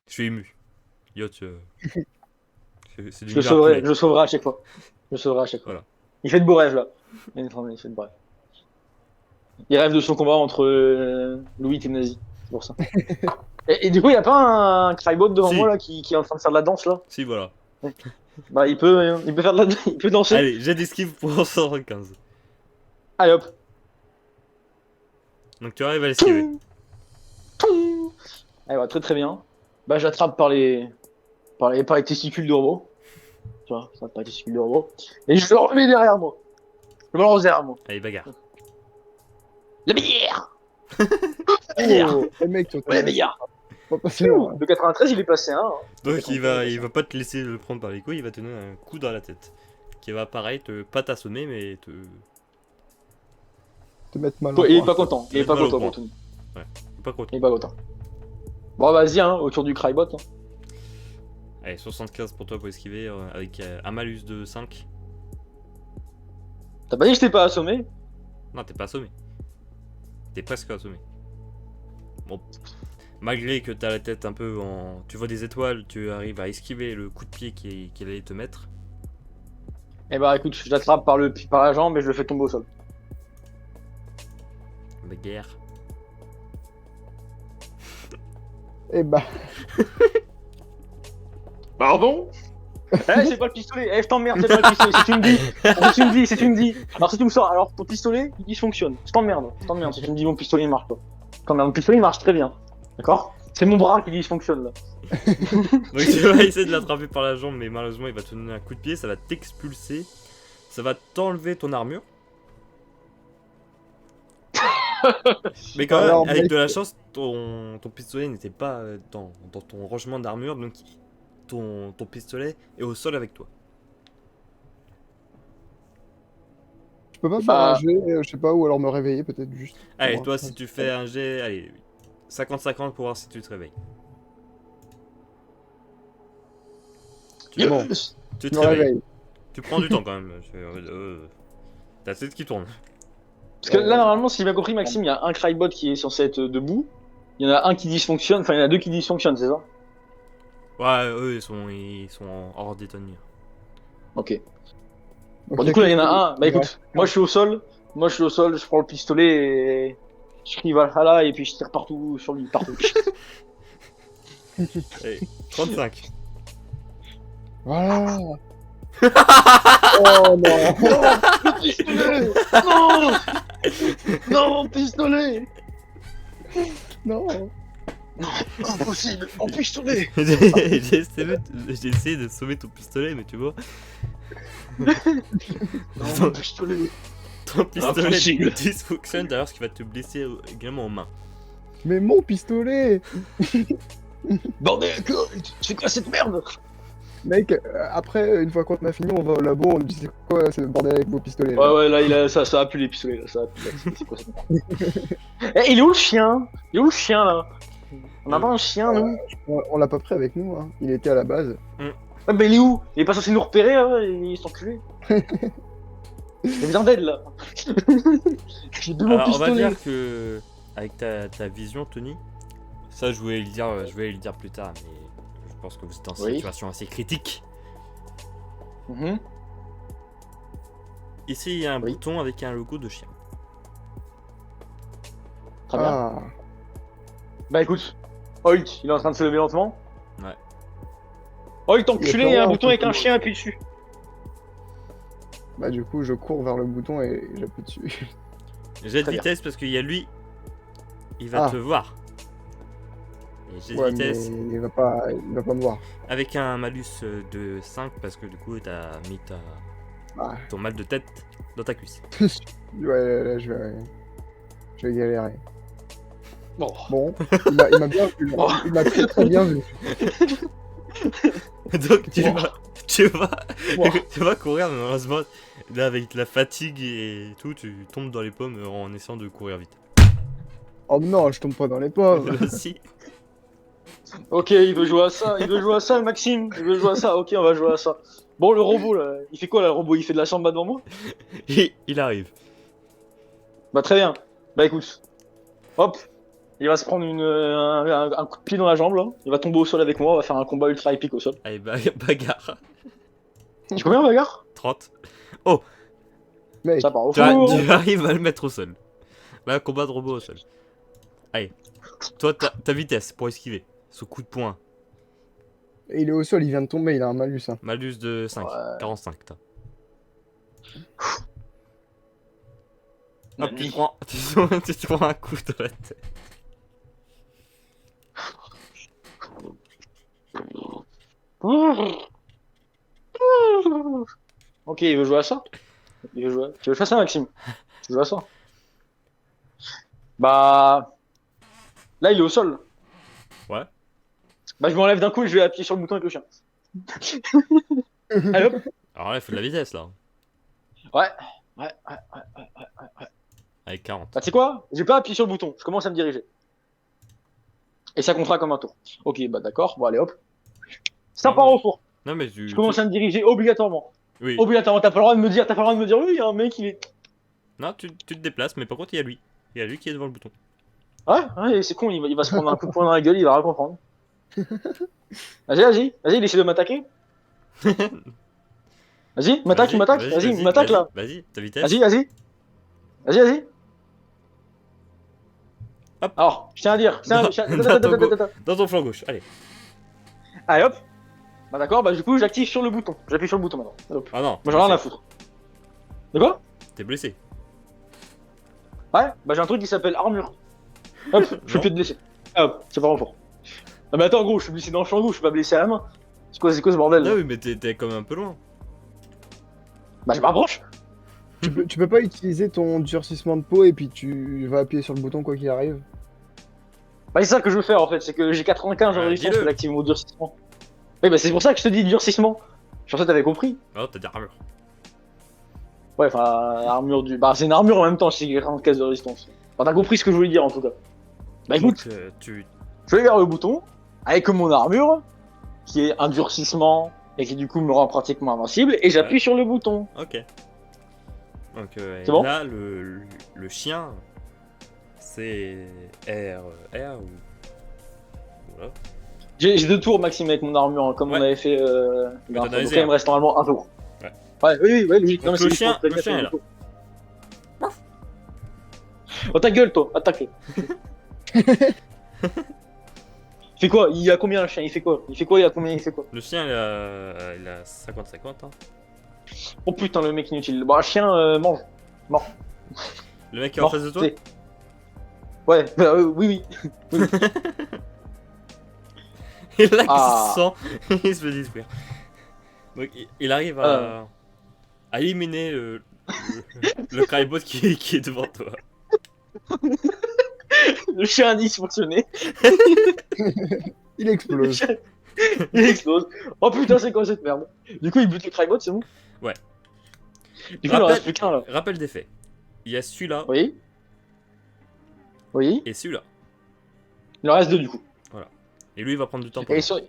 Je suis ému. Yacht, c'est du Je le meilleur sauverai, poulet. je le sauverai à chaque fois. Je le sauverai à chaque fois. Voilà. Il fait de beaux rêves là. Il fait de beaux rêves. Il rêve de son combat entre Louis et Nazi. C'est pour ça. Et du coup, il y a pas un Crybot devant moi Si, là qui est en train de faire de la danse là. si, voilà. Ouais. Bah il peut faire de la, il peut danser. Allez, j'ai d'esquive pour 115. Allez hop. Donc tu arrives à l'esquiver. Toum, toum. Allez, ouais, très très bien. Bah j'attrape par les testicules de robot. Tu vois, ça par les testicules de robot. Et je le remets derrière moi. Je le balance derrière moi. Allez, bagarre. La bière. La bière. Oh, le mec, tu Ouais, la vas bière. pas passer loin. De 93, il est passé un. Donc il va pas te laisser le prendre par les couilles, il va te donner un coup dans la tête. Qui va pareil, pas t'assommer, mais te... Te mettre mal en Il est point. pas content. Il est pas Mal au content, point. Anthony. Pas content. Il est pas content. Bon, vas-y, hein, autour du Crybot. Hein. Allez, 75 pour toi pour esquiver, avec un malus de 5. T'as pas dit que je t'ai pas assommé? Non, t'es pas assommé. T'es presque assommé. Bon, malgré que t'as la tête un peu en... Tu vois des étoiles, tu arrives à esquiver le coup de pied qu'il allait te mettre. Eh bah écoute, je l'attrape par la jambe et je le fais tomber au sol. Bagarre. Eh bah, Pardon? Eh, c'est pas le pistolet. Eh, je t'emmerde, c'est pas le pistolet. Si tu me dis, si tu me dis. Alors si tu me sors, alors ton pistolet, il dysfonctionne. Je t'emmerde. Si tu me dis mon pistolet il marche pas. Je t'emmerde, mon pistolet il marche très bien. D'accord? C'est mon bras qui dysfonctionne là. Donc tu vas essayer de l'attraper par la jambe, mais malheureusement il va te donner un coup de pied, ça va t'expulser. Ça va t'enlever ton armure. Mais quand même, Alors, avec mec, de la chance, ton pistolet n'était pas dans ton rangement d'armure, donc ton pistolet est au sol avec toi. je peux pas faire Bah- un jet, je sais pas, ou alors me réveiller peut-être juste. Allez, Pour toi voir. si tu fais un jet, allez, 50-50 pour voir si tu te réveilles. Bon, Tu je te me réveilles. réveille. Tu prends du temps quand même. Ta tête qui tourne. Parce que là, normalement, si j'ai bien compris, Maxime, il y a un Crybot qui est censé être debout. Il y en a un qui dysfonctionne, enfin, il y en a deux qui dysfonctionnent, c'est ça? Ouais, eux ils sont hors d'état de nuire. Ok. Donc, Bon, du coup, là, il y en a un. Bah Ouais. écoute, moi je suis au sol. Je prends le pistolet et je crie Valhalla et puis je tire partout sur lui, partout. Allez, 35. Voilà. Oh non. Pistolet Non Non, mon pistolet Non. Impossible Mon pistolet J'ai essayé de sauver ton pistolet, mais tu vois, Non, mon pistolet ton pistolet Impossible. dysfonctionne d'ailleurs, ce qui va te blesser également en main. Mais mon pistolet. Bordel, c'est quoi cette merde? Mec, après, une fois qu'on a fini, on va au labo, on dit c'est quoi ce bordel avec vos pistolets là. Ouais, là, ça a pu les pistolets, là, ça a pu. Là. C'est quoi cette merde? Eh, il est où le chien? Il est où le chien, là? On a pas un chien, nous? On l'a pas pris avec nous, hein. Il était à la base. Ouais, mais il est où? Il est pas censé nous repérer, là? Il s'est enculé. J'ai besoin d'aide, là. J'ai deux mon Alors, on va pistolet. dire que, avec ta vision, Tony, ça je voulais le dire plus tard, mais je pense que vous êtes en Oui. situation assez critique. Mhm. Ici, il y a un Oui. bouton avec un logo de chien. Très bien. Ah. Bah écoute, Hulk, il est en train de se lever lentement. Ouais. Hulk, enculé, il y a un Ouais, bouton avec un ouais. chien appuyé dessus. Bah du coup, je cours vers le bouton et j'appuie dessus. J'ai de Très bien. vitesse parce qu'il y a lui, il va Ah. te voir. Et j'ai de Ouais, mais vitesse il va pas me voir. avec un malus de 5 parce que du coup, t'as mis Ah. ton mal de tête dans ta cuisse. Ouais, là, je vais galérer. Bon. Bon, il m'a bien vu. Oh. Il m'a très très bien vu. Donc Wow. Wow. tu vas courir, mais malheureusement, là avec la fatigue et tout, tu tombes dans les pommes en essayant de courir vite. Oh non, je tombe pas dans les pommes. Si. Ok, il veut jouer à ça, le Maxime. Il veut jouer à ça, ok, on va jouer à ça. Bon, le robot là, il fait quoi là, le robot? Il fait de la samba devant moi? Et il arrive. Bah très bien. Bah écoute. Hop. Il va se prendre un coup de pied dans la jambe, là. Il va tomber au sol avec moi, on va faire un combat ultra épique au sol. Allez, bagarre. Tu combien, bagarre? 30. Oh, Mec, Ça part au tu four. arrives à le mettre au sol. Là, combat de robot au sol. Allez. Toi, ta vitesse pour esquiver. Ce coup de poing. il est au sol, il vient de tomber, il a un malus. Hein. Malus de 5. Ouais. 45, t'as. Hop, Nani. tu te prends un coup dans la tête. Ok, il veut jouer à ça. Il veut jouer. Tu veux faire ça, Maxime? Tu veux jouer à ça? Bah. Là, il est au sol. Ouais. Bah, je m'enlève d'un coup et je vais appuyer sur le bouton avec le chien. Allez hop. Alors là, il faut de la vitesse, là. Ouais. Ouais. Avec 40. Bah, tu sais quoi? J'ai pas appuyé sur le bouton. Je commence à me diriger. Et ça comptera comme un tour. Ok, bah d'accord. Bon, allez hop. Ça Non, part mais- au four. Non, mais tu. Je commence à me diriger obligatoirement. Oui. Obligatoirement. T'as pas le droit de me dire, oui, il y a un mec, il est. Non, tu te déplaces, mais par contre, il y a lui. Il y a lui qui est devant le bouton. Ouais, c'est con, il va se prendre un coup de poing dans la gueule, il va rien comprendre. Vas-y, il essaie de m'attaquer. Vas-y, m'attaque, il m'attaque, vas-y, il m'attaque là. Vas-y, ta vitesse. Vas-y. Hop. Alors, je tiens à dire, Dans ton flanc gauche, allez. allez hop. Bah d'accord, bah du coup j'active sur le bouton. J'appuie sur le bouton maintenant. Hop. Ah non. Moi j'en ai rien à foutre. De quoi? T'es blessé. Ouais, bah j'ai un truc qui s'appelle armure. Hop, je peux plus te blesser. Hop, c'est pas vraiment fort. Ah mais attends gros, je suis blessé dans le champ gauche, je suis pas blessé à la main. C'est quoi ce bordel là? Ah oui, mais t'es quand même un peu loin. Bah je m'approche. Tu peux pas utiliser ton durcissement de peau et puis tu vas appuyer sur le bouton quoi qu'il arrive. Bah c'est ça que je veux faire en fait, c'est que j'ai 95 en Ouais, résistance dis-le. pour activer mon durcissement. Oui bah c'est pour ça que je te dis durcissement. Je pensais que t'avais compris. Oh, t'as des armures. Ouais, enfin, armure du. Bah c'est une armure en même temps, c'est 45 de résistance. Enfin t'as compris ce que je voulais dire en tout cas. Bah écoute, Donc, tu. je vais vers le bouton, avec mon armure, qui est un durcissement, et qui du coup me rend pratiquement invincible, et j'appuie sur le bouton. Ok. Donc, C'est bon là, le chien, c'est R ou. Voilà. J'ai 2 tours Maxime avec mon armure, hein, comme Ouais. on avait fait. Mais donc t'en avais là, il me zéro. reste normalement un tour. Ouais. Oui, logique. Donc, mais c'est le juste chien- pour prévenir le chien sur est là. tour. Oh ta gueule toi, attaque-le. Il fait quoi? Il a combien le chien? Il fait quoi? Il a combien? Il fait quoi? Le chien, il a 50-50. Hein. Oh putain, le mec inutile. Bon, un chien mange. Le mec qui est en Mort, face de toi t'sais. Ouais, bah, oui. Et là, Ah. il se sent, il se fait détruire. Donc, il arrive à éliminer le Crybot qui est devant toi. Le chien a dysfonctionné. Il Le explose. chien, il explose. Oh putain, c'est quoi cette merde? Du coup, il bute le Crybot, c'est bon? Ouais. Du coup, il en reste plus qu'un là. Rappel des faits. Il y a celui-là Oui. et celui-là. Il en reste 2 du coup. Et lui, il va prendre du temps pour Et moi.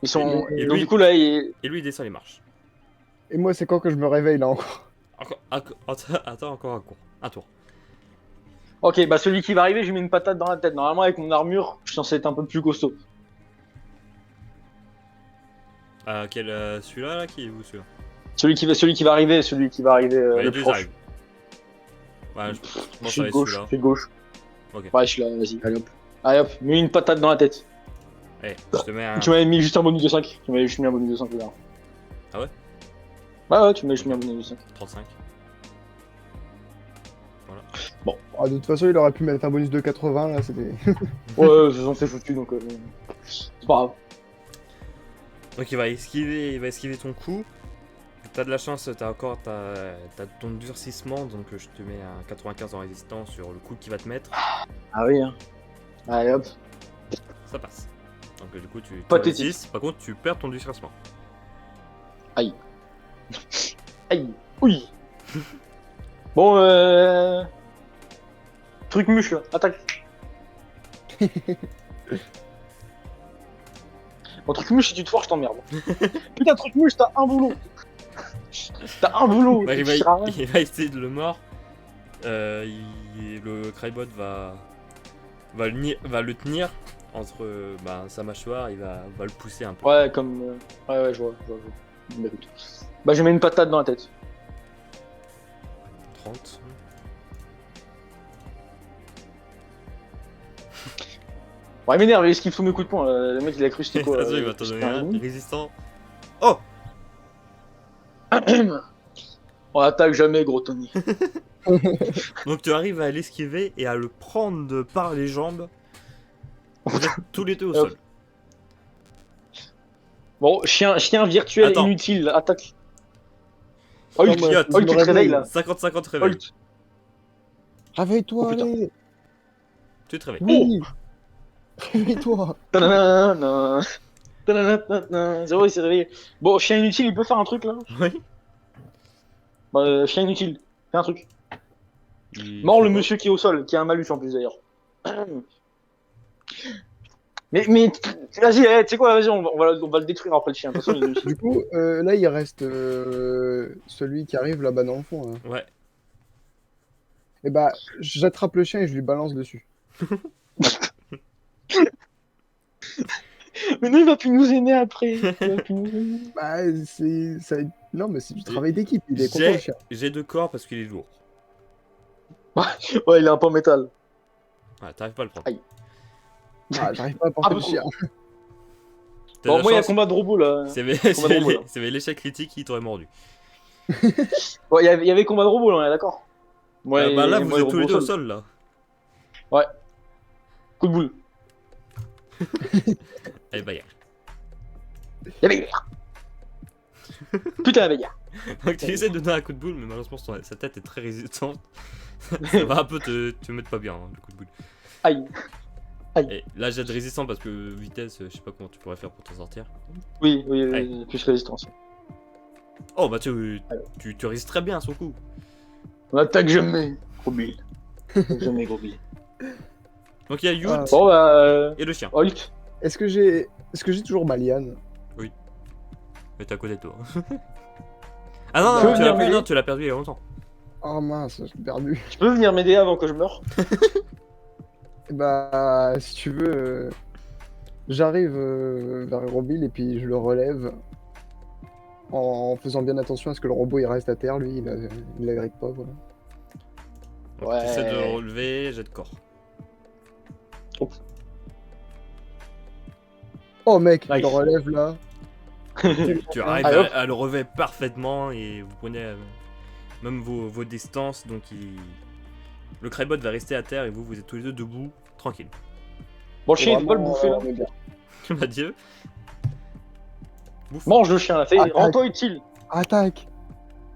ils sont. Et Donc lui- du coup, là, il. Et lui, il descend les marches. Et moi, c'est quand que je me réveille là encore. Attends, encore un cours. Un tour. Ok, bah celui qui va arriver, je lui mets une patate dans la tête. Normalement, avec mon armure, je suis censé être un peu plus costaud. Celui-là, là, qui est où, celui-là Celui qui va arriver, Ouais, le les plus deux proche. arrivent. Ouais, je Je pense suis que de ça va gauche, être je suis de gauche. Ok. Ouais, je suis là, vas-y, allez hop. Allez hop, mets une patate dans la tête. celui-là. Je te mets un. Tu m'avais mis juste un bonus de 5. Tu m'avais juste mis un bonus de 5 là. Ah ouais? Ouais, tu m'avais juste mis un bonus de 5. 35. Ah, de toute façon, il aurait pu mettre un bonus de 80 là, c'était. Ouais, ils ont fait foutu donc. C'est pas grave. Donc il va esquiver ton coup. T'as de la chance, t'as ton durcissement, donc je te mets un 95 en résistance sur le coup qui va te mettre. Ah oui, hein. Allez hop. Ça passe. Donc du coup tu Pathétique. résistes. Par contre tu perds ton durcissement. Aïe. Oui. Bon, truc mouche là, attaque. Bon, truc mouche, si tu te foires, je t'emmerde. Putain, truc mouche, t'as un boulot. T'as un boulot. Bah, tu il, va, sers à rien. il va essayer de le mordre. Le Crybot va le tenir entre sa mâchoire, il va le pousser un peu. Ouais, comme. Ouais, je vois. Bah, écoute. Bah, je mets une patate dans la tête. 30. Ouais, il m'énerve, il esquive tous mes coups de poing. Le mec, il a cru que c'était quoi. Attention, il va t'en c'était donner un un. ennemi. Résistant. Oh! On attaque jamais, gros Tony. Donc tu arrives à l'esquiver et à le prendre par les jambes. Vous êtes tous les deux au sol. Bon, chien virtuel Attends. inutile, attaque. Attends, Holt, moi, Holt, je me tu te réveilles là. 50-50 réveil. Holt. Réveille-toi, Oh, putain. allez. Tu te réveilles. Oui. Réveille-toi. Tadadadada. Tadadadada. Zéro, il s'est réveillé. Bon, chien inutile, il peut faire un truc là. Oui. Bah, chien inutile, fais un truc. Il Mort fait le quoi? monsieur qui est au sol, qui a un malus en plus d'ailleurs. Mais vas-y, tu sais quoi, vas-y, on va le détruire après le chien. De toute façon, il est inutile. Du coup, là, il reste celui qui arrive là-bas dans le fond. Hein. Ouais. Et bah, j'attrape le chien et je lui balance dessus. Mais non, il va plus nous aimer après. Il va plus nous aimer. Bah, non, mais c'est du travail d'équipe. Il est content, le chien. J'ai 2 corps parce qu'il est lourd. Ouais, il est un peu en métal. Ouais, t'arrives pas à le prendre. Aïe. Ah, j'arrive pas à porter le beaucoup. chien. T'as Bon, de la moi, il y a chance, combat de robot là. c'est combat de robot, là. l'échec critique qui t'aurait mordu. Bon, il y avait combat de robot là, on est d'accord. Ouais, Bah là, et vous moi, êtes le tous les robot deux au sol là. Coup de boule. Allez, bagarre. Y'a bagarre. Putain, la bagarre. Donc tu essaies de donner un coup de boule, mais malheureusement sa tête est très résistante. Ça va un peu te mettre pas bien, hein, le coup de boule. Aïe. Et là j'ai de résistant parce que vitesse, je sais pas comment tu pourrais faire pour t'en sortir. Oui, Aïe. plus résistance. Oh bah tu résistes très bien à son coup. On attaque jamais, gros Bill. Jamais, gros Bill. Donc il y a Yout Ah. Bon, bah. et le chien. Holt. Est-ce que j'ai toujours ma liane? Mais t'es à côté de toi. Ah non, Tu veux non, venir m'aider tu l'as perdu il y a longtemps. Oh mince, j'ai perdu. Tu peux venir m'aider avant que je meure? Bah, si tu veux, j'arrive vers Robil et puis je le relève en faisant bien attention à ce que le robot il reste à terre, lui, il l'agrippe pas, voilà. Donc Ouais. t'essaies de le relever, jet de corps. Oh mec, je Nice. le relève là. Tu arrives Allez, hop. à le relever parfaitement et vous prenez même vos distances, donc le Crybot va rester à terre et vous êtes tous les deux debout, tranquille. Bon, le chien, il peut pas le Vraiment, bouffer là. on est bien. Adieu. Bouffe. Mange le chien là, fais, Attaque. rends-toi utile. Attaque.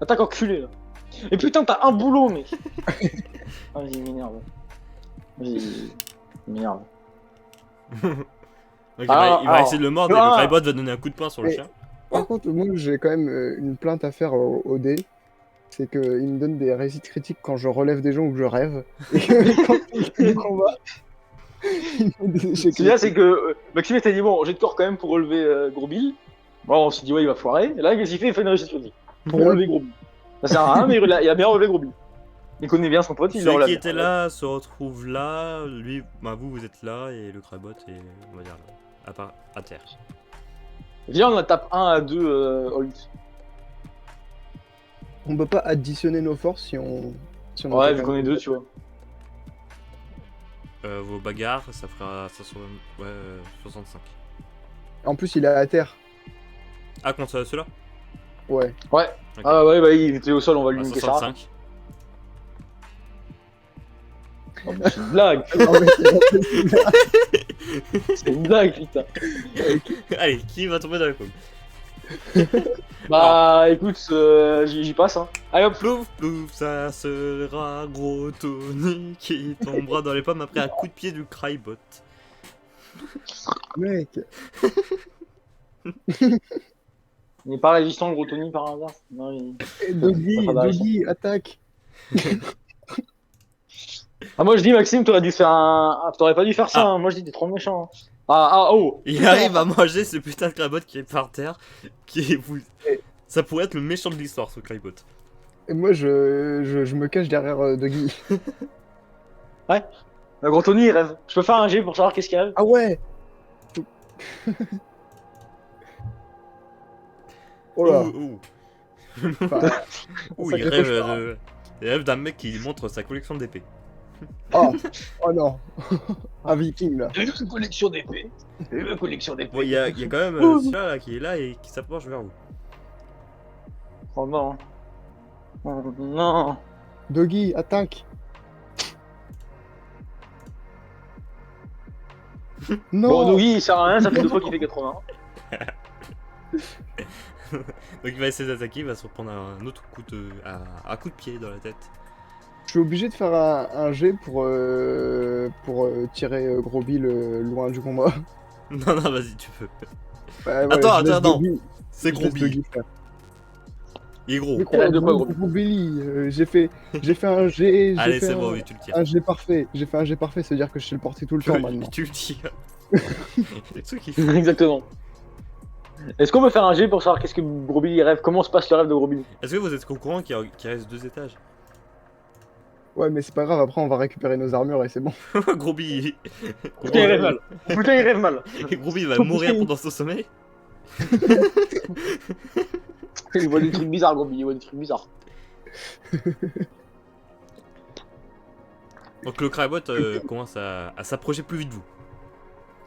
Attaque enculé là. Et putain, t'as un boulot, mec. Vas-y, il m'énerve. Vas-y, il m'énerve. Donc Ah, il va alors, essayer de le mordre et ah. le Crybot va donner un coup de poing sur le Mais- chien. Par contre, moi j'ai quand même une plainte à faire au dé. C'est qu'il me donne des réussites critiques quand je relève des gens ou que je rêve. Et que quand il fait le combat, il me donne des échecs Ce qu'il y a, c'est critiques. que Maxime t'a dit bon, j'ai de corps quand même pour relever Gros Bill. Bon, on s'est dit ouais, il va foirer. Et là, qu'est-ce qu'il fait? Il fait une réussite critique pour relever Gros Bill. Ça sert à rien, mais il a bien relevé Gros Bill. Il connaît bien son pote, il le Celui relève. qui était là se retrouve là, lui, bah vous êtes là et le Crybot est, on va dire, là, à terre. Viens, on la tape 1 à 2 Holt. On peut pas additionner nos forces si on Ouais, attaque vu un- qu'on est deux, tu vois. Vos bagarres, ça fera 65. En plus, il est à terre. Ah, contre ceux-là Ouais. Ouais. Ok. Ah ouais, bah il était au sol, on va lui Bah, niquer ça. 65. Oh, mais c'est une blague, Non, mais c'est une blague, putain. Allez, qui va tomber dans les pommes? Bah écoute, j'y passe hein. Allez hop, Plouf, plouf, ça sera gros Tony qui tombera dans les pommes après un coup de pied du Crybot. mec, il n'est pas résistant le gros Tony par hasard. Non, Doggy, Ça va, Doggy, attaque. Ah moi je dis Maxime, t'aurais dû faire t'aurais pas dû faire ça, Ah. hein. Moi je dis t'es trop méchant. Hein. Oh. Il arrive à manger ce putain de Crybot qui est par terre, qui est vous. Ça pourrait être le méchant de l'histoire, ce Crybot. Et moi, je me cache derrière Doggy. Le gros Tony, il rêve. Je peux faire un G pour savoir qu'est-ce qu'il rêve. Ah ouais. Oh là. Ouh, Enfin, ouh, un il sacré rêve, cauchemar. il rêve d'un mec qui montre sa collection d'épées. Oh, oh non. Un viking là. J'ai une collection d'épées. J'ai une collection d'épées. Bon, il y a quand même celui-là là, qui est là et qui s'approche vers vous. Oh non. Oh non. Doggy, attaque. Non. Bon, Doggy, il sert à rien, ça fait 2 fois qu'il fait 80. Donc il va essayer d'attaquer, il va se reprendre un autre coup un coup de pied dans la tête. Je suis obligé de faire un jet pour tirer Gros Bill loin du combat. Non, non, vas-y, tu peux. Ouais, ouais, Attends, je laisse attends, Doggy- C'est je gros laisse Bill. Doggy faire. Il est gros. Mais Il reste de quoi, Gros Gros Billy j'ai fait un jet. Allez, j'ai fait c'est bon, un- oui, tu le tires. Un jet parfait. J'ai fait un jet parfait, ça veut dire que je sais le porter tout le temps maintenant. Tu le tires. C'est ce qu'il fait. Exactement. Est-ce qu'on peut faire un G pour savoir qu'est-ce que Gros Billy rêve? Comment se passe le rêve de Gros Billy? Est-ce que vous êtes au courant qu'il reste 2 étages? Ouais, mais c'est pas grave, après on va récupérer nos armures et c'est bon. Gros Bill. Putain, il rêve mal. Putain, il rêve mal. Gros Bill va mourir pendant son sommeil. Il voit des trucs bizarres, Gros Billy, il voit des trucs bizarres. Donc le Crybot commence à s'approcher plus vite de vous.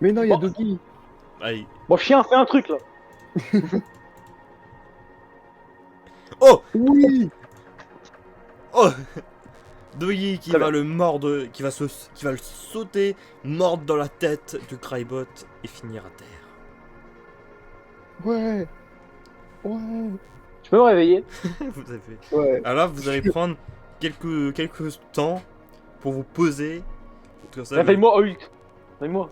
Mais non, il y a Bon. Doggy. Allez. Bon, chien, fais un truc là. Oh, Oui. oh. Doggy qui Très va bien. le mordre, qui va le sauter, mordre dans la tête du Crybot et finir à terre. Ouais. Ouais. Tu peux me réveiller? Vous avez... Ouais. Alors là, vous allez prendre quelques temps pour vous poser. Comme ça, Réveille-moi, Hulk. Réveille-moi.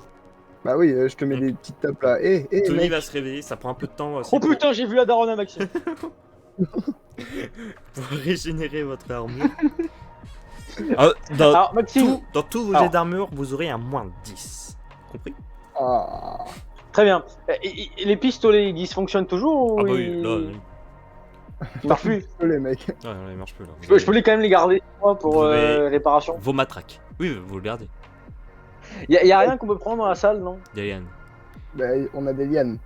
Bah oui, je te mets des petites tapes là. Eh, Tony mec. va se réveiller, ça prend un peu de temps aussi Oh putain, j'ai vu la daronne à Maxime. pour régénérer votre armure. Ah, Alors, Maxime, dans tous vos Alors. jets d'armure, vous aurez un moins 10. Compris? Ah. très bien. Et les pistolets, ils dysfonctionnent toujours ou Ah bah oui, là, ils marchent plus? Désolé, mec. non, non, il marche plus là. Je peux les quand même les garder moi, pour Vous avez- réparation. Vos matraques. Oui, vous le gardez. Y a rien qu'on peut prendre dans la salle, non? Dalian. Bah, on a des lianes.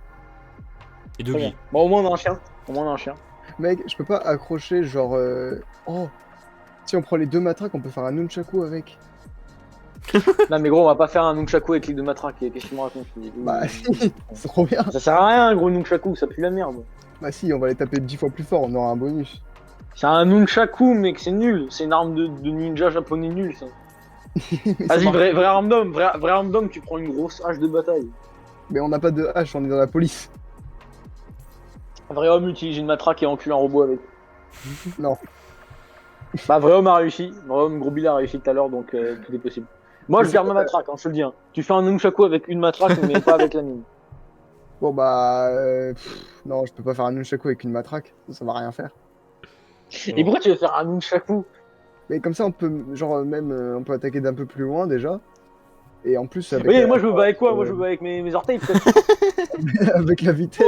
Et Très bien. Doggy. Bon, au moins on a un chien. Au moins on a un chien. Mec, je peux pas accrocher genre. Oh. Si on prend les 2 matraques, on peut faire un nunchaku avec. Non mais gros, on va pas faire un nunchaku avec les 2 matraques. Qu'est-ce qu'il me raconte? Bah si, c'est trop bien. Ça sert à rien un gros nunchaku, ça pue la merde. Bah si, on va les taper 10 fois plus fort, on aura un bonus. C'est un nunchaku, mec, c'est nul. C'est une arme de ninja japonais nul, ça. Mais ça Vas-y, marche. vrai arme d'homme, vrai arme d'homme, tu prends une grosse hache de bataille. Mais on n'a pas de hache, on est dans la police. Un vrai homme utilise une matraque et encule un robot avec. Non. Bah, vrai homme a réussi. Vrai homme, Gros Bill a réussi tout à l'heure, donc tout est possible. Moi, je garde ma matraque, hein, je te le dis. Hein. Tu fais un nunchaku avec une matraque, mais pas avec la mine. Bon bah. Non, je peux pas faire un nunchaku avec une matraque, ça va rien faire. Et pourquoi tu veux faire un nunchaku? Mais comme ça, on peut, genre, même, on peut attaquer d'un peu plus loin déjà. Et en plus, avec, Oui, moi je me bats avec quoi? Moi je me bats avec mes orteils, peut-être. avec la vitesse.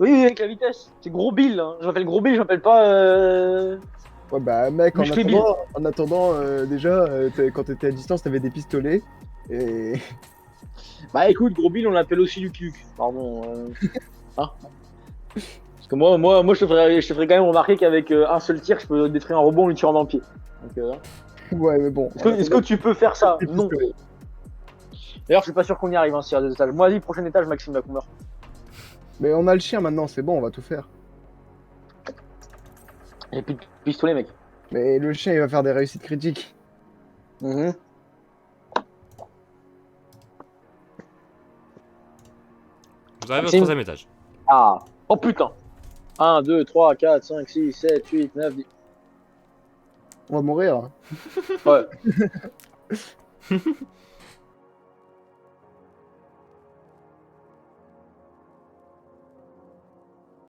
Oui, avec la vitesse. C'est Gros Bill, hein. Je m'appelle Gros Bill, je m'appelle pas. Ouais, bah, mec, en Musclé attendant, déjà, quand t'étais à distance, t'avais des pistolets. Et. Bah écoute, Gros Bill, on l'appelle aussi Lucky Luke. Pardon. Hein? Parce que moi je te ferais quand même remarquer qu'avec un seul tir, je peux détruire un robot en lui tirant dans le pied. Donc, Ouais, mais bon. est-ce que tu peux faire ça? Des Non. pistolets. D'ailleurs, je suis pas sûr qu'on y arrive, hein, s'il y a 2 étages. Moi, vas-y, prochain étage, Maxime la meurt. Mais on a le chien maintenant, c'est bon, on va tout faire. Il n'y a plus de pistolet, mec. Mais le chien, il va faire des réussites critiques. Mhm. Vous arrivez au Maxime. 3ème étage. Ah. Oh putain. 1, 2, 3, 4, 5, 6, 7, 8, 9, 10. On va mourir. Ouais.